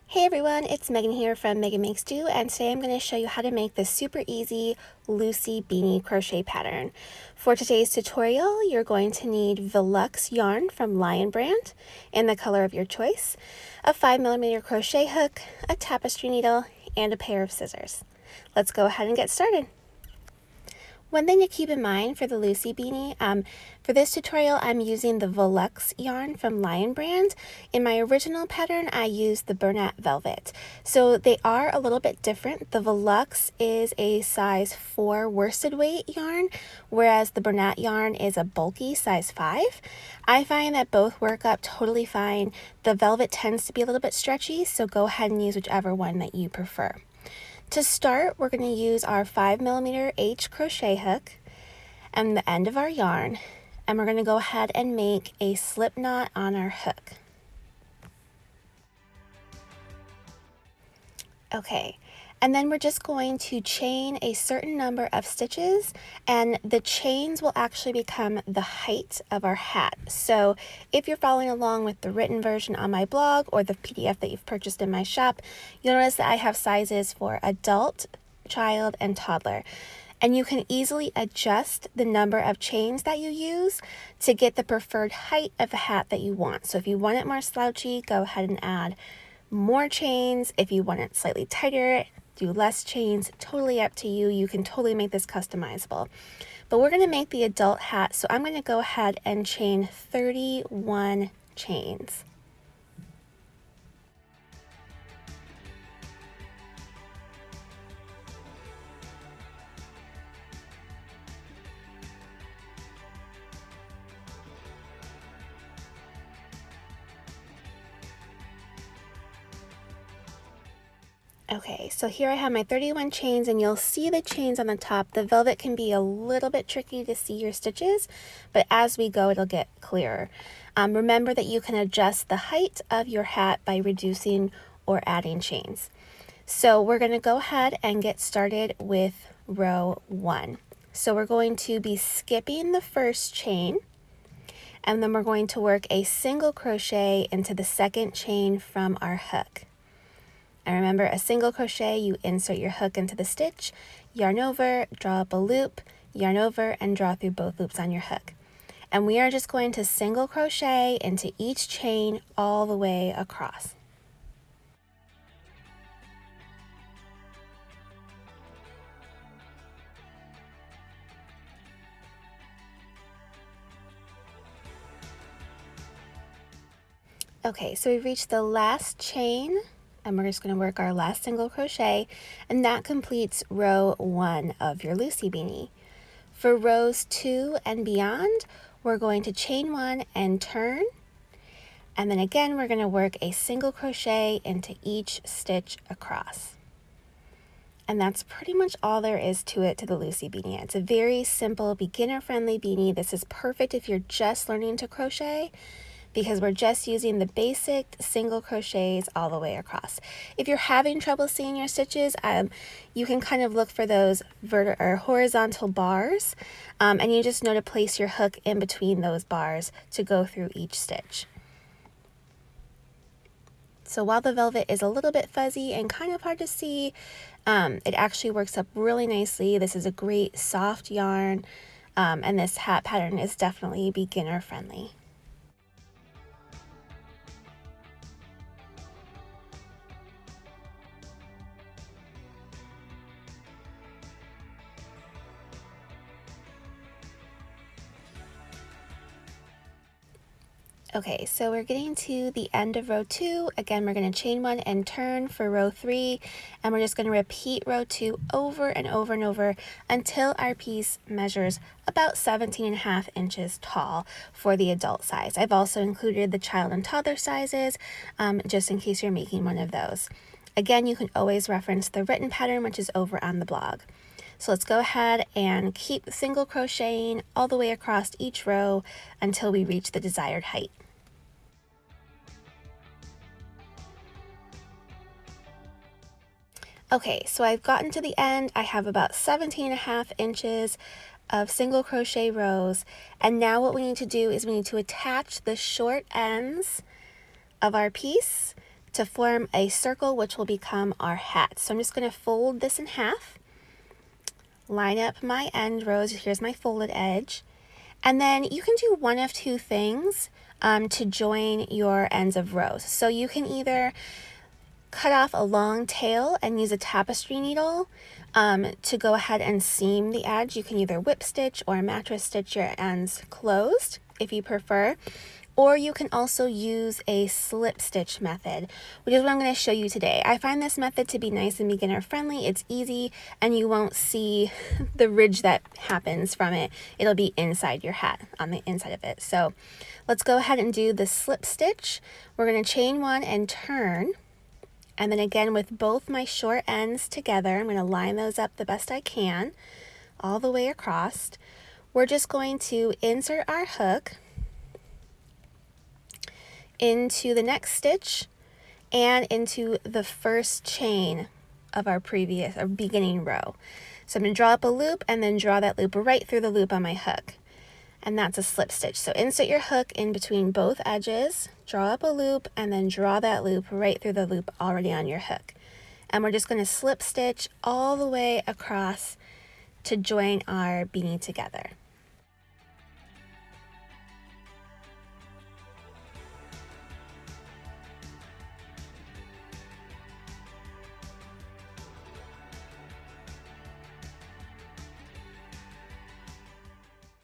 Hey everyone, it's Megan here from Megan Makes Do, and today I'm going to show you how to make this super easy Lucy Beanie crochet pattern. For today's tutorial, you're going to need Velux yarn from Lion brand in the color of your choice, a 5mm crochet hook, a tapestry needle, and a pair of scissors. Let's go ahead and get started. One thing to keep in mind for the Lucy Beanie, for this tutorial I'm using the Velux yarn from Lion brand. In my original pattern I used the Bernat Velvet. So they are a little bit different. The Velux is a size 4 worsted weight yarn, whereas the Bernat yarn is a bulky size 5. I find that both work up totally fine. The velvet tends to be a little bit stretchy, so go ahead and use whichever one that you prefer. To start, we're going to use our 5mm H crochet hook and the end of our yarn, and we're going to go ahead and make a slip knot on our hook. Okay, and then we're just going to chain a certain number of stitches, and the chains will actually become the height of our hat. So if you're following along with the written version on my blog or the PDF that you've purchased in my shop, you'll notice that I have sizes for adult, child, and toddler. And you can easily adjust the number of chains that you use to get the preferred height of the hat that you want. So if you want it more slouchy, go ahead and add more chains. If you want it slightly tighter, do less chains. Totally up to you. You can totally make this customizable. But we're going to make the adult hat, so I'm going to go ahead and chain 31 chains. Okay, so here I have my 31 chains, and you'll see the chains on the top. The velvet can be a little bit tricky to see your stitches, but as we go, it'll get clearer. Remember that you can adjust the height of your hat by reducing or adding chains. So we're going to go ahead and get started with row 1. So we're going to be skipping the first chain, and then we're going to work a single crochet into the second chain from our hook. And remember, a single crochet, you insert your hook into the stitch, yarn over, draw up a loop, yarn over, and draw through both loops on your hook. And we are just going to single crochet into each chain all the way across. Okay, so we've reached the last chain, and we're just going to work our last single crochet, and that completes row 1 of your Lucy Beanie. For rows 2 and beyond, we're going to chain 1 and turn, and then again we're going to work a single crochet into each stitch across. And that's pretty much all there is to it, to the Lucy Beanie. It's a very simple, beginner-friendly beanie. This is perfect if you're just learning to crochet, because we're just using the basic single crochets all the way across. If you're having trouble seeing your stitches, you can kind of look for those horizontal bars, and you just know to place your hook in between those bars to go through each stitch. So while the velvet is a little bit fuzzy and kind of hard to see, it actually works up really nicely. This is a great soft yarn, and this hat pattern is definitely beginner friendly. Okay, so we're getting to the end of row 2. Again, we're going to chain 1 and turn for row 3, and we're just going to repeat row 2 over and over and over until our piece measures about 17.5 inches tall for the adult size. I've also included the child and toddler sizes, just in case you're making one of those. Again, you can always reference the written pattern, which is over on the blog. So let's go ahead and keep single crocheting all the way across each row until we reach the desired height. Okay, so I've gotten to the end. I have about 17.5 inches of single crochet rows, and now what we need to do is we need to attach the short ends of our piece to form a circle which will become our hat. So I'm just going to fold this in half, line up my end rows. Here's my folded edge. And then you can do one of two things to join your ends of rows. So you can either cut off a long tail and use a tapestry needle to go ahead and seam the edge. You can either whip stitch or mattress stitch your ends closed if you prefer. Or you can also use a slip stitch method, which is what I'm going to show you today. I find this method to be nice and beginner friendly. It's easy and you won't see the ridge that happens from it. It'll be inside your hat, on the inside of it. So let's go ahead and do the slip stitch. We're going to chain one and turn. And then again with both my short ends together, I'm going to line those up the best I can all the way across. We're just going to insert our hook into the next stitch and into the first chain of our beginning row. So I'm going to draw up a loop and then draw that loop right through the loop on my hook. And that's a slip stitch. So insert your hook in between both edges, draw up a loop, and then draw that loop right through the loop already on your hook. And we're just going to slip stitch all the way across to join our beanie together.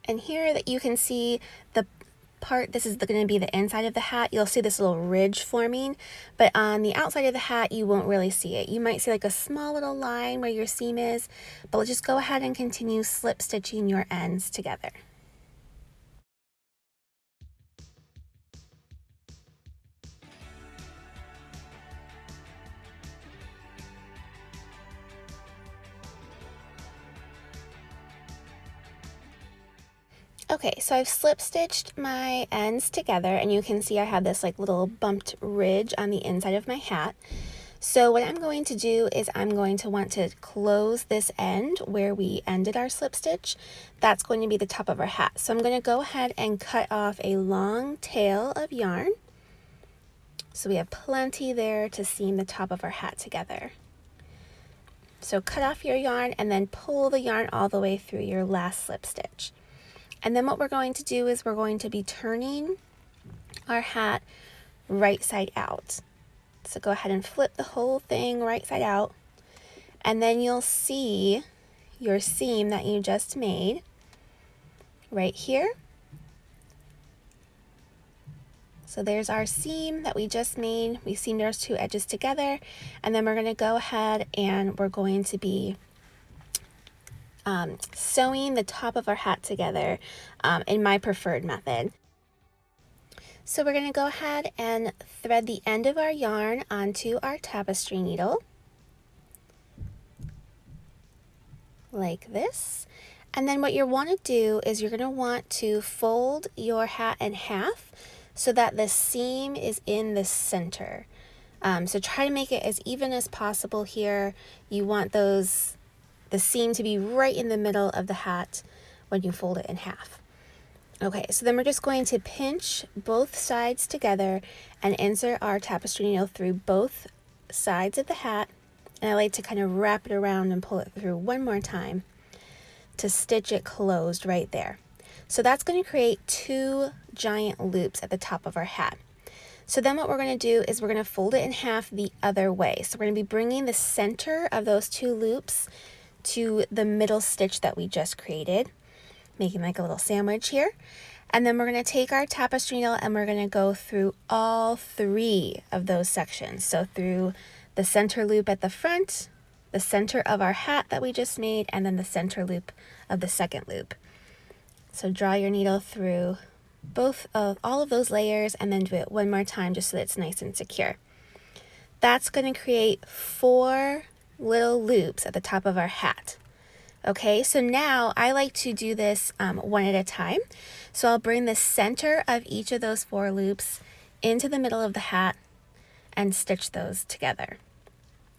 And here that you can see the part, this is going to be the inside of the hat. You'll see this little ridge forming, but on the outside of the hat, you won't really see it. You might see like a small little line where your seam is, but let's just go ahead and continue slip stitching your ends together. Okay, so I've slip stitched my ends together and you can see I have this like little bumped ridge on the inside of my hat. So what I'm going to do is I'm going to want to close this end where we ended our slip stitch. That's going to be the top of our hat. So I'm going to go ahead and cut off a long tail of yarn. So we have plenty there to seam the top of our hat together. So cut off your yarn and then pull the yarn all the way through your last slip stitch. And then what we're going to do is we're going to be turning our hat right side out. So go ahead and flip the whole thing right side out. And then you'll see your seam that you just made right here. So there's our seam that we just made. We seamed those two edges together. And then we're going to go ahead and we're going to be sewing the top of our hat together in my preferred method. So we're going to go ahead and thread the end of our yarn onto our tapestry needle like this. And then what you want to do is you're going to want to fold your hat in half so that the seam is in the center. So try to make it as even as possible here. You want the seam to be right in the middle of the hat when you fold it in half. Okay, so then we're just going to pinch both sides together and insert our tapestry needle through both sides of the hat. And I like to kind of wrap it around and pull it through one more time to stitch it closed right there. So that's going to create two giant loops at the top of our hat. So then what we're going to do is we're going to fold it in half the other way. So we're going to be bringing the center of those two loops to the middle stitch that we just created, making like a little sandwich here. And then we're going to take our tapestry needle and we're going to go through all three of those sections. So through the center loop at the front, the center of our hat that we just made, and then the center loop of the second loop. So draw your needle through all of those layers and then do it one more time just so that it's nice and secure. That's going to create 4 little loops at the top of our hat. Okay, so now I like to do this one at a time. So I'll bring the center of each of those 4 loops into the middle of the hat and stitch those together.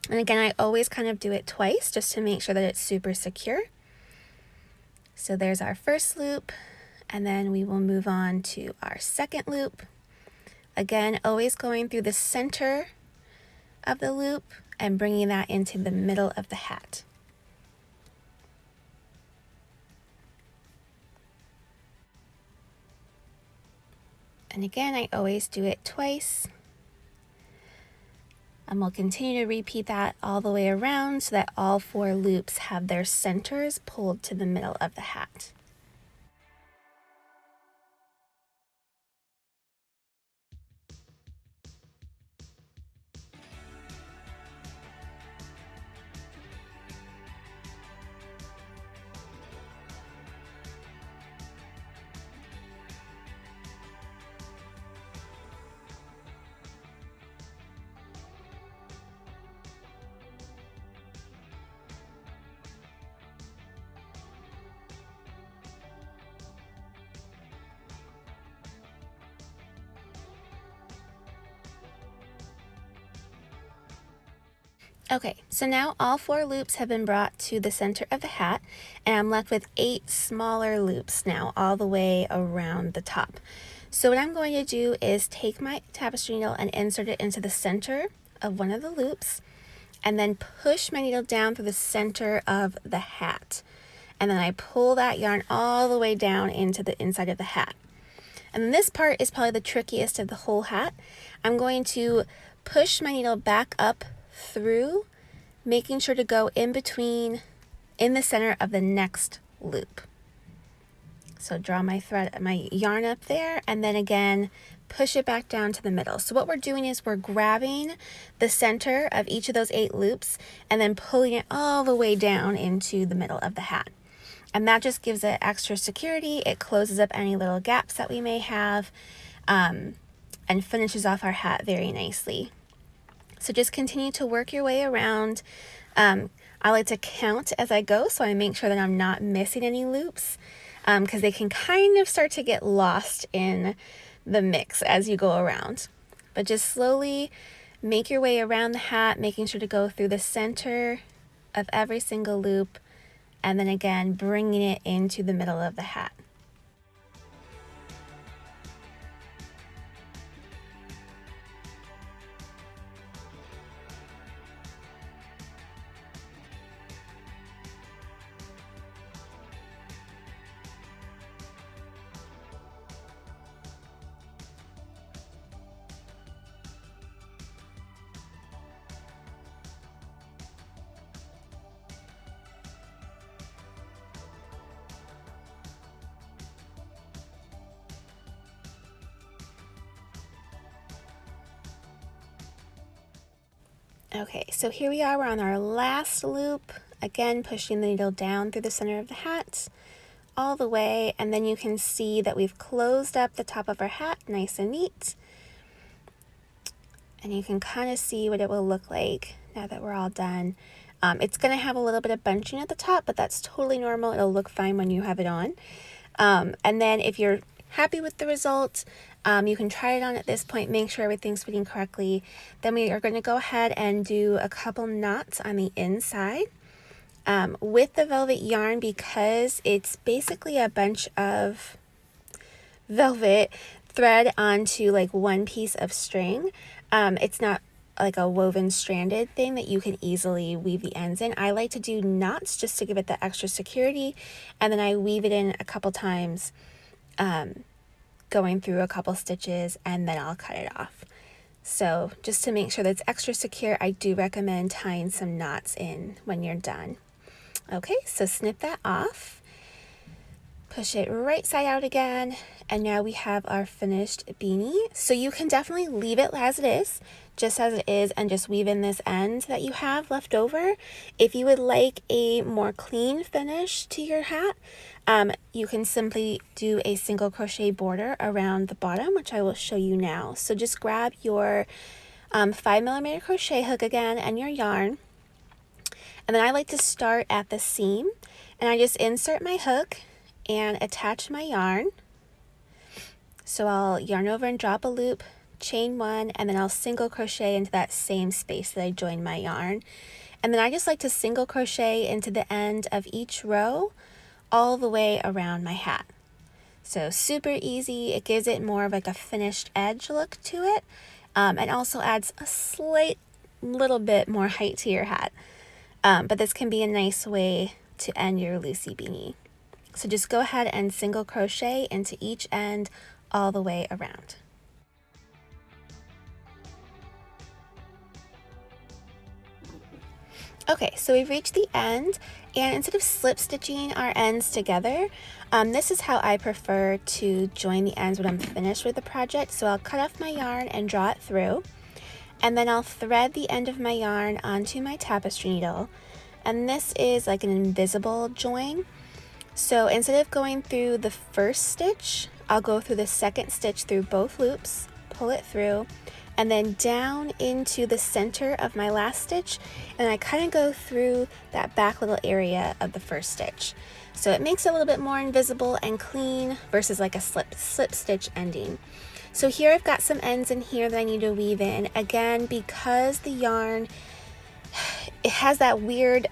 And again, I always kind of do it twice just to make sure that it's super secure. So there's our first loop, and then we will move on to our second loop. Again, always going through the center of the loop and bringing that into the middle of the hat. And again, I always do it twice. And we'll continue to repeat that all the way around so that all 4 loops have their centers pulled to the middle of the hat. Okay, so now all 4 loops have been brought to the center of the hat, and I'm left with 8 smaller loops now all the way around the top. So what I'm going to do is take my tapestry needle and insert it into the center of one of the loops, and then push my needle down through the center of the hat. And then I pull that yarn all the way down into the inside of the hat. And then this part is probably the trickiest of the whole hat. I'm going to push my needle back up through, making sure to go in between, in the center of the next loop. So draw my thread, my yarn up there, and then again, push it back down to the middle. So what we're doing is we're grabbing the center of each of those 8 loops and then pulling it all the way down into the middle of the hat. And that just gives it extra security. It closes up any little gaps that we may have, and finishes off our hat very nicely. So just continue to work your way around. I like to count as I go, so I make sure that I'm not missing any loops, because they can kind of start to get lost in the mix as you go around. But just slowly make your way around the hat, making sure to go through the center of every single loop, and then again, bringing it into the middle of the hat. Okay, so here we are, we're on our last loop, again pushing the needle down through the center of the hat all the way, and then you can see that we've closed up the top of our hat nice and neat, and you can kind of see what it will look like now that we're all done. It's going to have a little bit of bunching at the top, but that's totally normal. It'll look fine when you have it on. And then if you're happy with the result, you can try it on at this point, make sure everything's fitting correctly. Then we are going to go ahead and do a couple knots on the inside with the velvet yarn, because it's basically a bunch of velvet thread onto like one piece of string. It's not like a woven stranded thing that you can easily weave the ends in. I like to do knots just to give it the extra security, and then I weave it in a couple times, going through a couple stitches, and then I'll cut it off. So just to make sure that it's extra secure, I do recommend tying some knots in when you're done. Okay, so snip that off, push it right side out again, and now we have our finished beanie. So you can definitely leave it as it is, just as it is, and just weave in this end that you have left over. If you would like a more clean finish to your hat, you can simply do a single crochet border around the bottom, which I will show you now. So just grab your 5mm crochet hook again and your yarn, and then I like to start at the seam, and I just insert my hook and attach my yarn. So I'll yarn over and drop a loop, chain one, and then I'll single crochet into that same space that I joined my yarn. And then I just like to single crochet into the end of each row all the way around my hat. So super easy. It gives it more of like a finished edge look to it, and also adds a slight little bit more height to your hat. But this can be a nice way to end your Lucy Beanie. So just go ahead and single crochet into each end all the way around. Okay, so we've reached the end, and instead of slip stitching our ends together, this is how I prefer to join the ends when I'm finished with the project. So I'll cut off my yarn and draw it through, and then I'll thread the end of my yarn onto my tapestry needle, and this is like an invisible join. So instead of going through the first stitch, I'll go through the second stitch through both loops, pull it through, and then down into the center of my last stitch, and I kind of go through that back little area of the first stitch. So it makes it a little bit more invisible and clean versus like a slip stitch ending. So here I've got some ends in here that I need to weave in. Again, because the yarn, it has that weird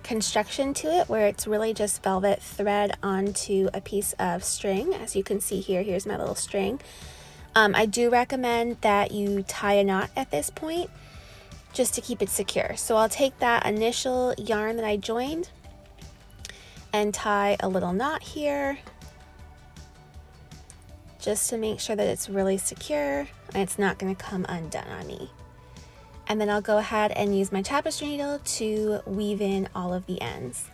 construction to it where it's really just velvet thread onto a piece of string. As you can see here, here's my little string. I do recommend that you tie a knot at this point just to keep it secure. So I'll take that initial yarn that I joined and tie a little knot here just to make sure that it's really secure and it's not going to come undone on me. And then I'll go ahead and use my tapestry needle to weave in all of the ends.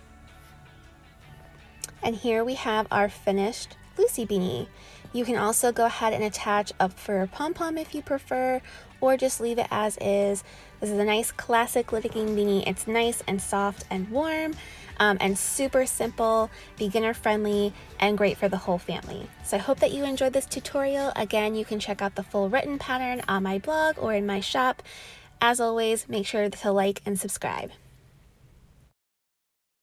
And here we have our finished Lucy Beanie. You can also go ahead and attach a fur pom-pom if you prefer, or just leave it as is. This is a nice classic looking beanie. It's nice and soft and warm, and super simple, beginner friendly, and great for the whole family. So I hope that you enjoyed this tutorial. Again, you can check out the full written pattern on my blog or in my shop. As always, make sure to like and subscribe.